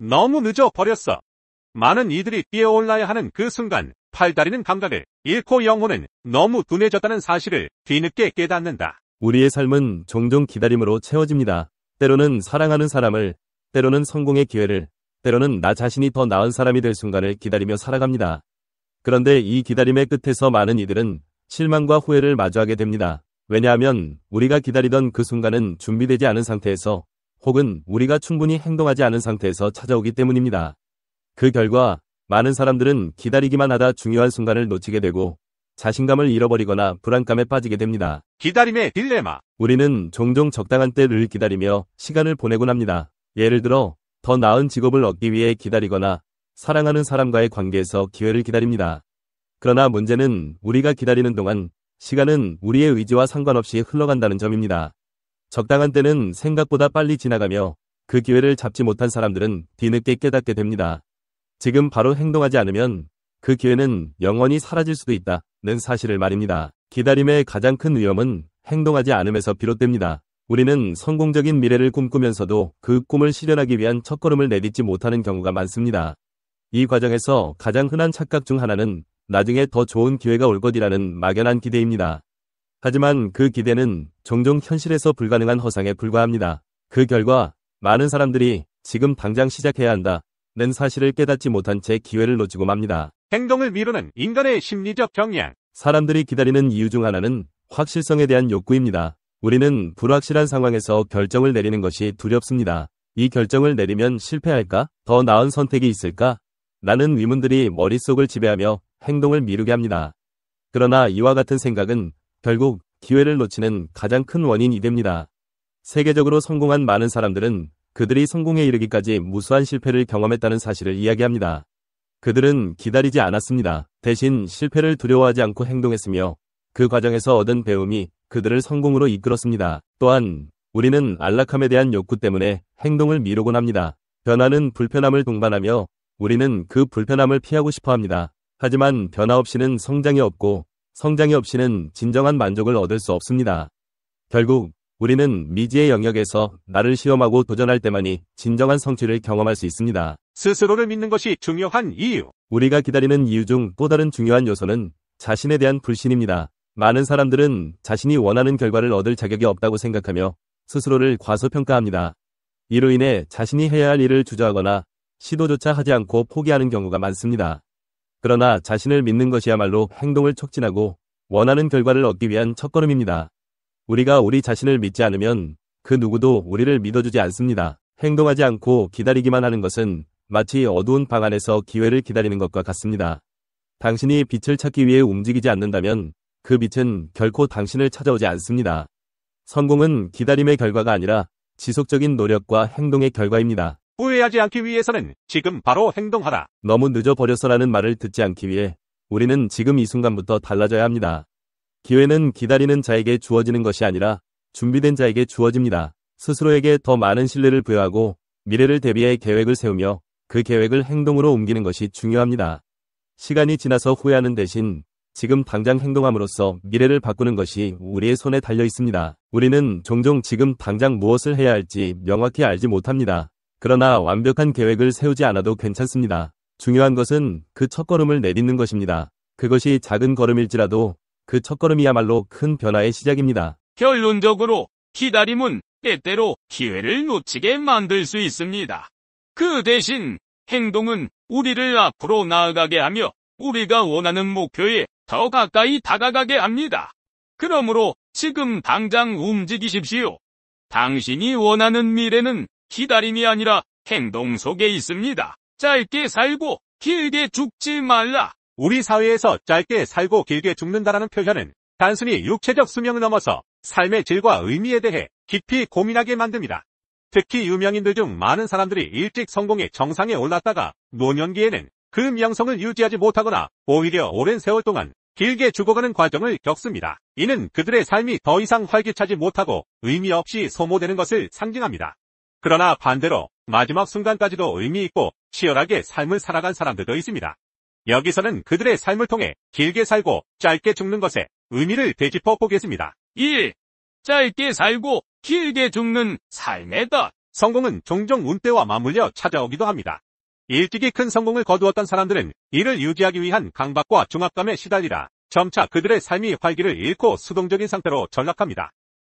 너무 늦어 버렸어. 많은 이들이 뛰어올라야 하는 그 순간 팔다리는 감각을 잃고 영혼은 너무 둔해졌다는 사실을 뒤늦게 깨닫는다. 우리의 삶은 종종 기다림으로 채워집니다. 때로는 사랑하는 사람을, 때로는 성공의 기회를, 때로는 나 자신이 더 나은 사람이 될 순간을 기다리며 살아갑니다. 그런데 이 기다림의 끝에서 많은 이들은 실망과 후회를 마주하게 됩니다. 왜냐하면 우리가 기다리던 그 순간은 준비되지 않은 상태에서 혹은 우리가 충분히 행동하지 않은 상태에서 찾아오기 때문입니다. 그 결과 많은 사람들은 기다리기만 하다 중요한 순간을 놓치게 되고 자신감을 잃어버리거나 불안감에 빠지게 됩니다. 기다림의 딜레마. 우리는 종종 적당한 때를 기다리며 시간을 보내곤 합니다. 예를 들어 더 나은 직업을 얻기 위해 기다리거나 사랑하는 사람과의 관계에서 기회를 기다립니다. 그러나 문제는 우리가 기다리는 동안 시간은 우리의 의지와 상관없이 흘러간다는 점입니다. 적당한 때는 생각보다 빨리 지나가며 그 기회를 잡지 못한 사람들은 뒤늦게 깨닫게 됩니다. 지금 바로 행동하지 않으면 그 기회는 영원히 사라질 수도 있다는 사실을 말입니다. 기다림의 가장 큰 위험은 행동하지 않음에서 비롯됩니다. 우리는 성공적인 미래를 꿈꾸면서도 그 꿈을 실현하기 위한 첫걸음을 내딛지 못하는 경우가 많습니다. 이 과정에서 가장 흔한 착각 중 하나는 나중에 더 좋은 기회가 올 것이라는 막연한 기대입니다. 하지만 그 기대는 종종 현실에서 불가능한 허상에 불과합니다. 그 결과 많은 사람들이 지금 당장 시작해야 한다는 사실을 깨닫지 못한 채 기회를 놓치고 맙니다. 행동을 미루는 인간의 심리적 경향. 사람들이 기다리는 이유 중 하나는 확실성에 대한 욕구입니다. 우리는 불확실한 상황에서 결정을 내리는 것이 두렵습니다. 이 결정을 내리면 실패할까? 더 나은 선택이 있을까? 라는 의문들이 머릿속을 지배하며 행동을 미루게 합니다. 그러나 이와 같은 생각은 결국 기회를 놓치는 가장 큰 원인이 됩니다. 세계적으로 성공한 많은 사람들은 그들이 성공에 이르기까지 무수한 실패를 경험했다는 사실을 이야기합니다. 그들은 기다리지 않았습니다. 대신 실패를 두려워하지 않고 행동했으며 그 과정에서 얻은 배움이 그들을 성공으로 이끌었습니다. 또한 우리는 안락함에 대한 욕구 때문에 행동을 미루곤 합니다. 변화는 불편함을 동반하며 우리는 그 불편함을 피하고 싶어 합니다. 하지만 변화 없이는 성장이 없고 성장이 없이는 진정한 만족을 얻을 수 없습니다. 결국 우리는 미지의 영역에서 나를 시험하고 도전할 때만이 진정한 성취를 경험할 수 있습니다. 스스로를 믿는 것이 중요한 이유. 우리가 기다리는 이유 중 또 다른 중요한 요소는 자신에 대한 불신입니다. 많은 사람들은 자신이 원하는 결과를 얻을 자격이 없다고 생각하며 스스로를 과소평가합니다. 이로 인해 자신이 해야 할 일을 주저하거나 시도조차 하지 않고 포기하는 경우가 많습니다. 그러나 자신을 믿는 것이야말로 행동을 촉진하고 원하는 결과를 얻기 위한 첫걸음입니다. 우리가 우리 자신을 믿지 않으면 그 누구도 우리를 믿어주지 않습니다. 행동하지 않고 기다리기만 하는 것은 마치 어두운 방 안에서 기회를 기다리는 것과 같습니다. 당신이 빛을 찾기 위해 움직이지 않는다면 그 빛은 결코 당신을 찾아오지 않습니다. 성공은 기다림의 결과가 아니라 지속적인 노력과 행동의 결과입니다. 후회하지 않기 위해서는 지금 바로 행동하라. 너무 늦어버렸어라는 말을 듣지 않기 위해 우리는 지금 이 순간부터 달라져야 합니다. 기회는 기다리는 자에게 주어지는 것이 아니라 준비된 자에게 주어집니다. 스스로에게 더 많은 신뢰를 부여하고 미래를 대비해 계획을 세우며 그 계획을 행동으로 옮기는 것이 중요합니다. 시간이 지나서 후회하는 대신 지금 당장 행동함으로써 미래를 바꾸는 것이 우리의 손에 달려 있습니다. 우리는 종종 지금 당장 무엇을 해야 할지 명확히 알지 못합니다. 그러나 완벽한 계획을 세우지 않아도 괜찮습니다. 중요한 것은 그 첫걸음을 내딛는 것입니다. 그것이 작은 걸음일지라도 그 첫걸음이야말로 큰 변화의 시작입니다. 결론적으로 기다림은 때때로 기회를 놓치게 만들 수 있습니다. 그 대신 행동은 우리를 앞으로 나아가게 하며 우리가 원하는 목표에 더 가까이 다가가게 합니다. 그러므로 지금 당장 움직이십시오. 당신이 원하는 미래는 기다림이 아니라 행동 속에 있습니다. 짧게 살고 길게 죽지 말라. 우리 사회에서 짧게 살고 길게 죽는다라는 표현은 단순히 육체적 수명을 넘어서 삶의 질과 의미에 대해 깊이 고민하게 만듭니다. 특히 유명인들 중 많은 사람들이 일찍 성공의 정상에 올랐다가 노년기에는 그 명성을 유지하지 못하거나 오히려 오랜 세월 동안 길게 죽어가는 과정을 겪습니다. 이는 그들의 삶이 더 이상 활기차지 못하고 의미 없이 소모되는 것을 상징합니다. 그러나 반대로 마지막 순간까지도 의미 있고 치열하게 삶을 살아간 사람들도 있습니다. 여기서는 그들의 삶을 통해 길게 살고 짧게 죽는 것의 의미를 되짚어 보겠습니다. 1. 짧게 살고 길게 죽는 삶의 덫. 성공은 종종 운때와 맞물려 찾아오기도 합니다. 일찍이 큰 성공을 거두었던 사람들은 이를 유지하기 위한 강박과 중압감에 시달리라 점차 그들의 삶이 활기를 잃고 수동적인 상태로 전락합니다.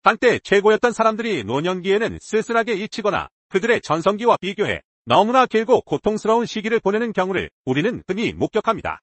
한때 최고였던 사람들이 노년기에는 쓸쓸하게 잊히거나 그들의 전성기와 비교해 너무나 길고 고통스러운 시기를 보내는 경우를 우리는 흔히 목격합니다.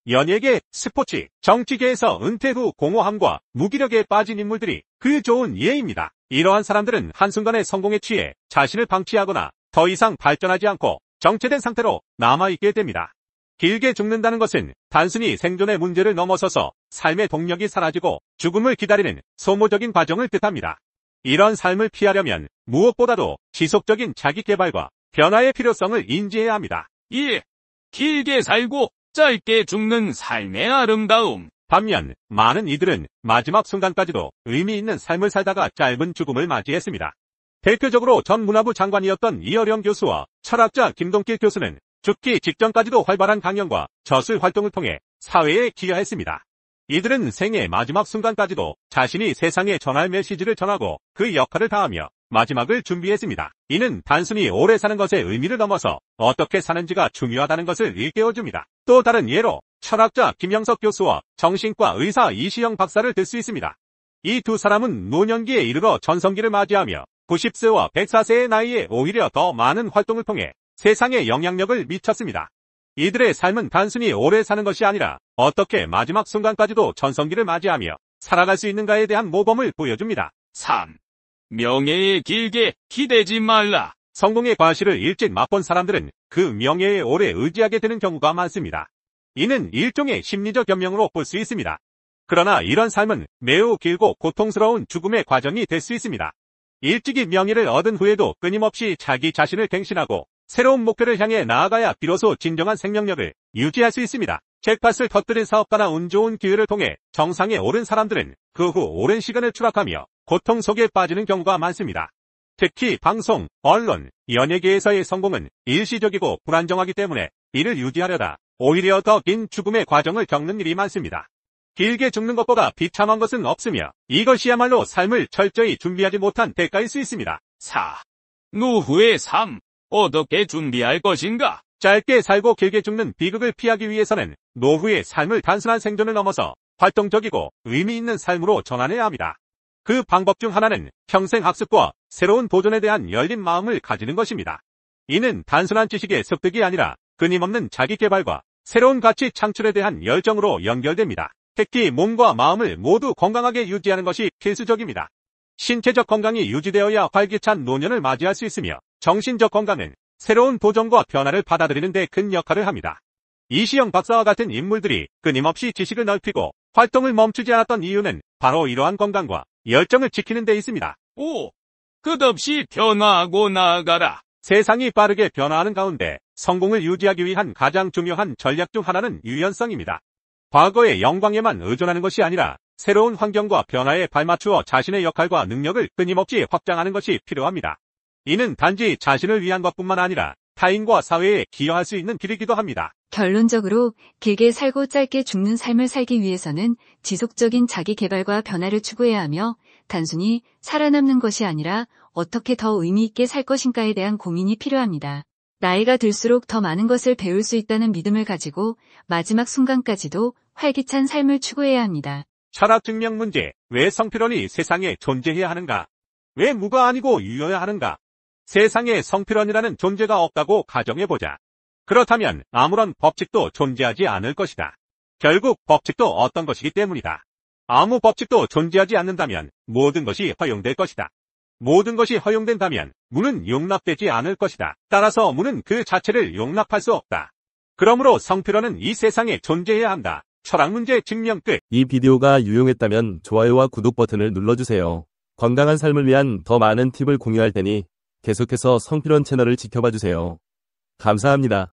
연예계, 스포츠, 정치계에서 은퇴 후 공허함과 무기력에 빠진 인물들이 그 좋은 예입니다. 이러한 사람들은 한순간에 성공에 취해 자신을 방치하거나 더 이상 발전하지 않고 정체된 상태로 남아있게 됩니다. 길게 죽는다는 것은 단순히 생존의 문제를 넘어서서 삶의 동력이 사라지고 죽음을 기다리는 소모적인 과정을 뜻합니다. 이런 삶을 피하려면 무엇보다도 지속적인 자기개발과 변화의 필요성을 인지해야 합니다. 1. 길게 살고 짧게 죽는 삶의 아름다움. 반면 많은 이들은 마지막 순간까지도 의미 있는 삶을 살다가 짧은 죽음을 맞이했습니다. 대표적으로 전 문화부 장관이었던 이어령 교수와 철학자 김동길 교수는 죽기 직전까지도 활발한 강연과 저술 활동을 통해 사회에 기여했습니다. 이들은 생의 마지막 순간까지도 자신이 세상에 전할 메시지를 전하고 그 역할을 다하며 마지막을 준비했습니다. 이는 단순히 오래 사는 것의 의미를 넘어서 어떻게 사는지가 중요하다는 것을 일깨워줍니다. 또 다른 예로 철학자 김영석 교수와 정신과 의사 이시영 박사를 들 수 있습니다. 이 두 사람은 노년기에 이르러 전성기를 맞이하며 90세와 104세의 나이에 오히려 더 많은 활동을 통해 세상에 영향력을 미쳤습니다. 이들의 삶은 단순히 오래 사는 것이 아니라 어떻게 마지막 순간까지도 전성기를 맞이하며 살아갈 수 있는가에 대한 모범을 보여줍니다. 3. 명예에 길게 기대지 말라. 성공의 과실을 일찍 맛본 사람들은 그 명예에 오래 의지하게 되는 경우가 많습니다. 이는 일종의 심리적 변명으로 볼 수 있습니다. 그러나 이런 삶은 매우 길고 고통스러운 죽음의 과정이 될 수 있습니다. 일찍이 명예를 얻은 후에도 끊임없이 자기 자신을 갱신하고 새로운 목표를 향해 나아가야 비로소 진정한 생명력을 유지할 수 있습니다. 잭팟을 터뜨린 사업가나 운 좋은 기회를 통해 정상에 오른 사람들은 그 후 오랜 시간을 추락하며 고통 속에 빠지는 경우가 많습니다. 특히 방송, 언론, 연예계에서의 성공은 일시적이고 불안정하기 때문에 이를 유지하려다 오히려 더 긴 죽음의 과정을 겪는 일이 많습니다. 길게 죽는 것보다 비참한 것은 없으며 이것이야말로 삶을 철저히 준비하지 못한 대가일 수 있습니다. 4. 노후의 삶. 어떻게 준비할 것인가? 짧게 살고 길게 죽는 비극을 피하기 위해서는 노후의 삶을 단순한 생존을 넘어서 활동적이고 의미 있는 삶으로 전환해야 합니다. 그 방법 중 하나는 평생 학습과 새로운 도전에 대한 열린 마음을 가지는 것입니다. 이는 단순한 지식의 습득이 아니라 끊임없는 자기개발과 새로운 가치 창출에 대한 열정으로 연결됩니다. 특히 몸과 마음을 모두 건강하게 유지하는 것이 필수적입니다. 신체적 건강이 유지되어야 활기찬 노년을 맞이할 수 있으며 정신적 건강은 새로운 도전과 변화를 받아들이는 데 큰 역할을 합니다. 이시영 박사와 같은 인물들이 끊임없이 지식을 넓히고 활동을 멈추지 않았던 이유는 바로 이러한 건강과 열정을 지키는 데 있습니다. 5. 끝없이 변화하고 나아가라. 세상이 빠르게 변화하는 가운데 성공을 유지하기 위한 가장 중요한 전략 중 하나는 유연성입니다. 과거의 영광에만 의존하는 것이 아니라 새로운 환경과 변화에 발맞추어 자신의 역할과 능력을 끊임없이 확장하는 것이 필요합니다. 이는 단지 자신을 위한 것뿐만 아니라 타인과 사회에 기여할 수 있는 길이기도 합니다. 결론적으로 길게 살고 짧게 죽는 삶을 살기 위해서는 지속적인 자기 개발과 변화를 추구해야 하며 단순히 살아남는 것이 아니라 어떻게 더 의미 있게 살 것인가에 대한 고민이 필요합니다. 나이가 들수록 더 많은 것을 배울 수 있다는 믿음을 가지고 마지막 순간까지도 활기찬 삶을 추구해야 합니다. 철학 증명 문제, 왜 성필원이 세상에 존재해야 하는가? 왜 무가 아니고 유여야 하는가? 세상에 성필원이라는 존재가 없다고 가정해보자. 그렇다면 아무런 법칙도 존재하지 않을 것이다. 결국 법칙도 어떤 것이기 때문이다. 아무 법칙도 존재하지 않는다면 모든 것이 허용될 것이다. 모든 것이 허용된다면 무는 용납되지 않을 것이다. 따라서 무는 그 자체를 용납할 수 없다. 그러므로 성필원은 이 세상에 존재해야 한다. 철학 문제 증명 끝. 이 비디오가 유용했다면 좋아요와 구독 버튼을 눌러주세요. 건강한 삶을 위한 더 많은 팁을 공유할 테니 계속해서 성필원 채널을 지켜봐 주세요. 감사합니다.